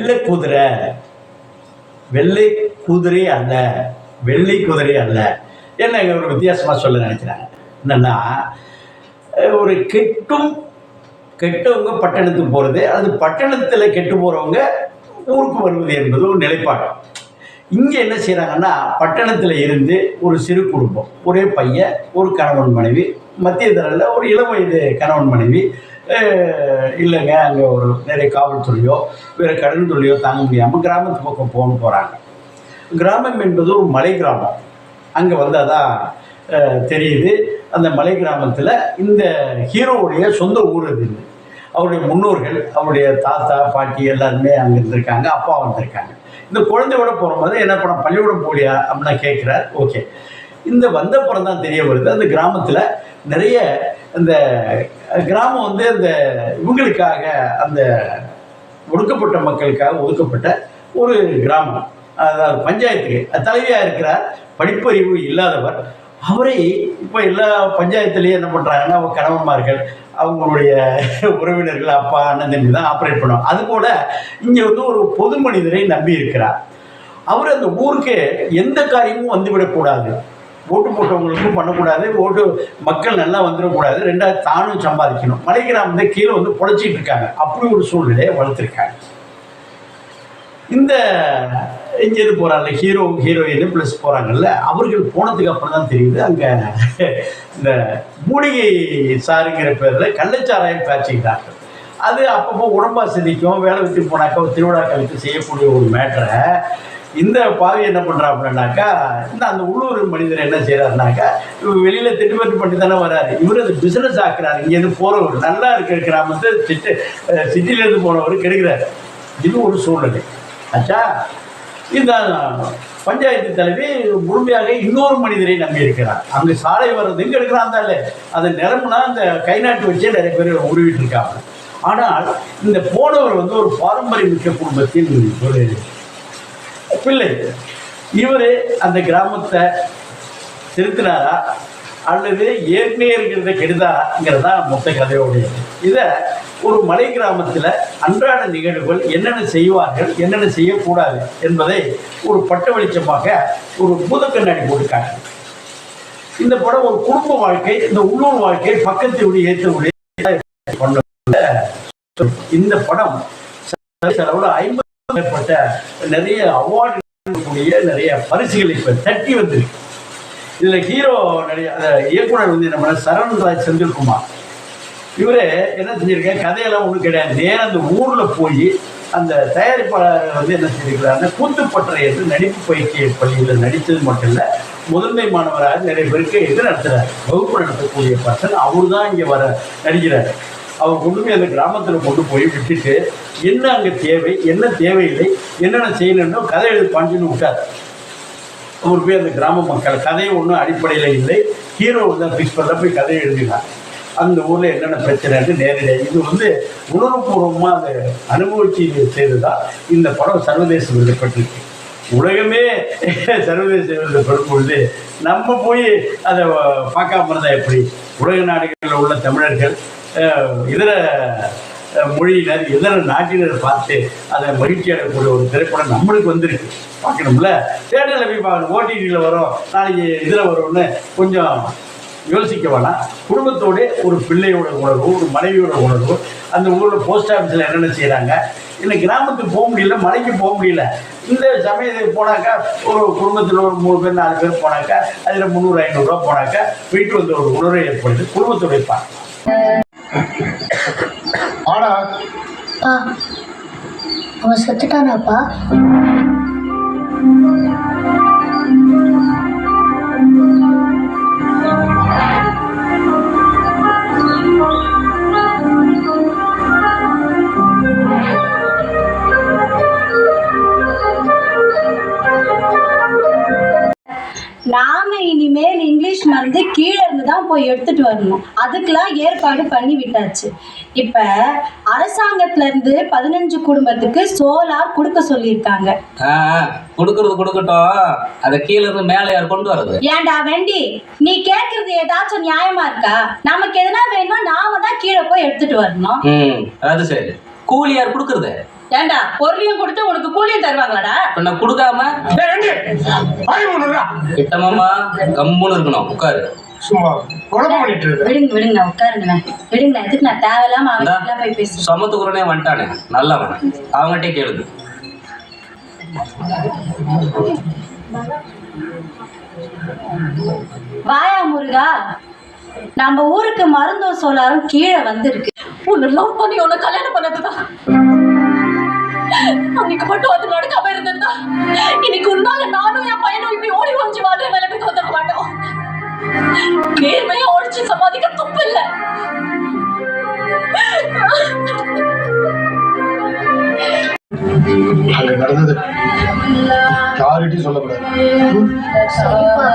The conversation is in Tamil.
வெள்ளை குதிரை, வெள்ளை குதிரை அல்ல, வெள்ளை குதிரை அல்ல. என்ன ஒரு வித்தியாசமாக சொல்ல நினைக்கிறாங்க. என்னன்னா, ஒரு கெட்டவங்க பட்டணத்துக்கு போகிறது, அது பட்டணத்தில் கெட்டு போகிறவங்க ஊருக்கு வருவது என்பது ஒரு நிலைப்பாடு. இங்கே என்ன செய்கிறாங்கன்னா, பட்டணத்தில் இருந்து ஒரு சிறு குடும்பம், ஒரே பையன், ஒரு கணவன் மனைவி, மத்திய தரையில் ஒரு இளம் வயது கணவன் மனைவி, இல்லைங்க அங்கே ஒரு நிறைய காவல்துறையோ வேறு கடன் தொழிலையோ தாங்க முடியாமல் கிராமத்து பக்கம் போகிறாங்க. கிராமம் என்பது ஒரு மலை கிராமம். அங்கே வந்தால் தான் தெரியுது, அந்த மலை கிராமத்தில் இந்த ஹீரோவுடைய சொந்த ஊர் அது. அவருடைய முன்னோர்கள், அவருடைய தாத்தா பாட்டி எல்லாருமே அங்கே இருந்திருக்காங்க, அப்பா வந்திருக்காங்க. இந்த குழந்தையோட போகும்போது என்ன பண்ண பள்ளிக்கூடம் போலியா அப்படின்னா கேட்குறார். ஓகே, இந்த வந்தப்புறம் தான் தெரிய வருது, அந்த கிராமத்தில் நிறைய இந்த கிராமம் வந்து அந்த இவங்களுக்காக, அந்த ஒடுக்கப்பட்ட மக்களுக்காக ஒதுக்கப்பட்ட ஒரு கிராமம். அதாவது பஞ்சாயத்துக்கு தலைவியாக இருக்கிறார், படிப்பறிவு இல்லாதவர். அவரை இப்போ எல்லா பஞ்சாயத்துலேயும் என்ன பண்ணுறாங்கன்னா, அவங்க கணவன்மார்கள், அவங்களுடைய உறவினர்கள், அப்பா அண்ணன் தம்பி தான் ஆப்ரேட் பண்ணுவாங்க. அதுபோல் இங்கே வந்து ஒரு பொது மனிதரை நம்பி இருக்கிறார். அவர் அந்த ஊருக்கு எந்த காரியமும் வந்துவிடக்கூடாது, ஓட்டு போட்டவங்களுக்கும் பண்ணக்கூடாது, ஓட்டு மக்கள் நல்லா வந்துடக்கூடாது, ரெண்டாவது தானும் சம்பாதிக்கணும். மலை கிராமத்தை கீழே வந்து பொழைச்சிட்டு இருக்காங்க. அப்படி ஒரு சூழ்நிலையை வளர்த்துருக்காங்க. இந்த இங்கேருந்து போகிறாங்கல்ல ஹீரோயின் ப்ளஸ் போகிறாங்கல்ல, அவர்கள் போனதுக்கு அப்புறம் தான் தெரியுது, அங்கே இந்த மூலிகை சாருங்கிற பேரில் கள்ளச்சாராயம் காய்ச்சிக்கிறார்கள். அது அப்பப்போ உடம்பா சிந்திக்கும், வேலை விட்டு போனாக்கா திருவிழாக்களுக்கு செய்யக்கூடிய ஒரு மேட்டரை இந்த பாவி என்ன பண்ணுறா அப்படின்னாக்கா, இந்த அந்த உள்ளூர் மனிதர் என்ன செய்கிறாருனாக்கா, இவர் வெளியில் திட்டுப்பட்டு பண்ணி தானே வர்றாரு, இவர் அது பிஸ்னஸ் ஆக்குறாரு. இங்கேருந்து போகிறவர், நல்லா இருக்கிற கிராமத்தை சிட்டிலேருந்து போனவர் கெடுக்கிறார். இது ஒரு சூழ்நிலை ஆச்சா. இந்த பஞ்சாயத்து தலைவி முழுமையாக இன்னொரு மனிதரை நம்பி இருக்கிறார். அங்கே சாலை வர்றது இங்கே எடுக்கிறான் தானே, அதை நிரம்புனா அந்த கை நாட்டு வச்சே நிறைய பேர் உருவிட்டு இருக்காங்க. ஆனால் இந்த போனவர் வந்து ஒரு பாரம்பரிய மிக்க குடும்பத்தின் ஒரு பிள்ளை. இவர் அந்த கிராமத்தை திருத்தினாரா அல்லது ஏற்கனவே இருக்கிறத கெடுதாங்கிறதா மொத்த கதையோடைய. இதை ஒரு மலை கிராமத்தில் அன்றாட நிகழ்வுகள் என்னென்ன செய்வார்கள், என்னென்ன செய்யக்கூடாது என்பதை ஒரு பட்ட வெளிச்சமாக ஒரு பூத கண்ணாடி போட்டுக்காங்க. இந்த படம் ஒரு குடும்ப வாழ்க்கை, இந்த உள்ளூர் வாழ்க்கை பக்கத்து ஏற்ற இந்த படம் செலவில் 50 மேற்பட்ட நிறைய அவார்டு நிறைய பரிசுகளை இப்போ தட்டி வந்திருக்கு. இதில் ஹீரோ நிறைய இயக்குனர் வந்து என்ன பண்ண சரவணராஜ் செந்தில்குமார், இவர் என்ன செஞ்சிருக்கேன், கதையெல்லாம் ஒன்றும் கிடையாது, நேரம் அந்த ஊரில் போய் அந்த தயாரிப்பாளர் வந்து என்ன செஞ்சிருக்கிறாருன்னா, கூத்துப்பற்றை என்று நடிப்பு பயிற்சி பள்ளியில் நடித்தது மட்டும் இல்லை, முதன்மை மாணவராக நிறைய பேருக்கு இது நடத்துகிறார், வகுப்பு நடத்தக்கூடிய பர்சன் அவர் தான் இங்கே நடிக்கிறார். அவர் கொண்டு போய் அந்த கிராமத்தில் கொண்டு போய் விட்டுட்டு என்ன அங்கே தேவை, என்ன தேவையில்லை, என்னென்ன செய்யணும்னு கதை எழுப்பான்னு விட்டார். அவர் போய் அந்த கிராம மக்கள் கதையை ஒன்றும் அடிப்படையில் இல்லை, ஹீரோ வந்து ஃபிக்ஸ் பண்ண போய் கதையை எழுதினார். அந்த ஊரில் என்னென்ன பிரச்சனைன்னு நேரடியாக இது வந்து உணர்வுபூர்வமாக அதை அனுபவிச்சு செய்ததான் இந்த படம் சர்வதேச விருது பெற்றிருக்கு. உலகமே சர்வதேச விருது பெறும் பொழுது நம்ம போய் அதை பார்க்காம இருந்தால் எப்படி? உலக நாடுகளில் உள்ள தமிழர்கள், இதர மொழியினர், இதர நாட்டினர் பார்த்து அதை மகிழ்ச்சி அடையக்கூடிய ஒரு திரைப்படம் நம்மளுக்கு வந்திருக்கு. பார்க்கணும்ல, தேட்டரில் போய் பார்க்கணும், ஓடிடியில் வரும், நாளைக்கு இதில் வரும்னு கொஞ்சம் யோசிக்க வேணாம். குடும்பத்தோடு ஒரு பிள்ளையோட உணர்வு, ஒரு மனைவியோட உணர்வு, அந்த ஊரில் போஸ்ட் ஆஃபீஸில் என்னென்ன செய்கிறாங்க, இல்லை கிராமத்துக்கு போக முடியல, மலைக்கு போக முடியல, இந்த சமயத்துக்கு போனாக்கா ஒரு குடும்பத்தில் ஒரு 3 பேர் 4 பேர் போனாக்கா அதில் 300-500 ரூபா போனாக்கா போயிட்டு வந்து ஒரு உணர்வை ஏற்படுது. குடும்பத்தோட பார்க்கலாம். ஆனா அவன் செத்துட்டானாப்பா? நாம இனிமேல் இங்கிலீஷ் மருந்து கீழே இருந்து தான் போய் எடுத்துட்டு வரணும். அதுக்கெல்லாம் ஏற்பாடு பண்ணி விட்டாச்சு. இப்ப அரசாங்கத்துல இருந்து 15 குடும்பத்துக்கு சோலார் கொடுக்க சொல்லியிருக்காங்க. கொடுக்கட்டும், அத கீழே இருந்து மேலே யார் கொண்டு வரது? ஏண்டா வெண்டி, நீ கேட்கறது ஏதாச்சும் நியாயமா இருக்கா? நமக்கு எதனா வேணும்னா நாம தான் கீழே போய் எடுத்துட்டு வரணும். அது சரி, கூலி யார் கொடுக்கறது? ஏண்டா பொருளையும் கொடுத்து உனக்கு கூலியும் தருவாங்களாடா? இப்ப நான் கொடுக்காம கிட்டமாமா கம்முன்னு இருக்கணும். உட்காரு. சும்மா குழப்பம் பண்ணிட்டு இருக்க. விடுங்க நான் உட்காருங்க. விடுங்க, எதுக்கு நான் தேவையில்லாம அவங்ககிட்ட போய் பேசுறேன். சமத்துக்குறனே வந்துட்டானே நல்லவன், அவங்ககிட்டே கேளுங்க. வாயா முருகா, நம்ம ஊருக்கு மருந்தும் சோலாரும் கீழே வந்திருக்கு. உன்னை லவ் பண்ணி உன்னை கல்யாணம் பண்ணதுதான். அன்னைக்கு மட்டும் அது நடக்காம இருந்திருந்தா இன்னைக்கு உன்னால நானும் என் பையனும் இப்படி ஓடி ஒழிஞ்சு வாழ்ற நிலைமைக்கு வந்துட மாட்டோம். நேர்மையா ஒழிச்சு சமாதிக்க துப்பு இல்ல. அங்க நடந்தது யார்கிட்டயும் சொல்லக்கூடாது. சரிப்பா.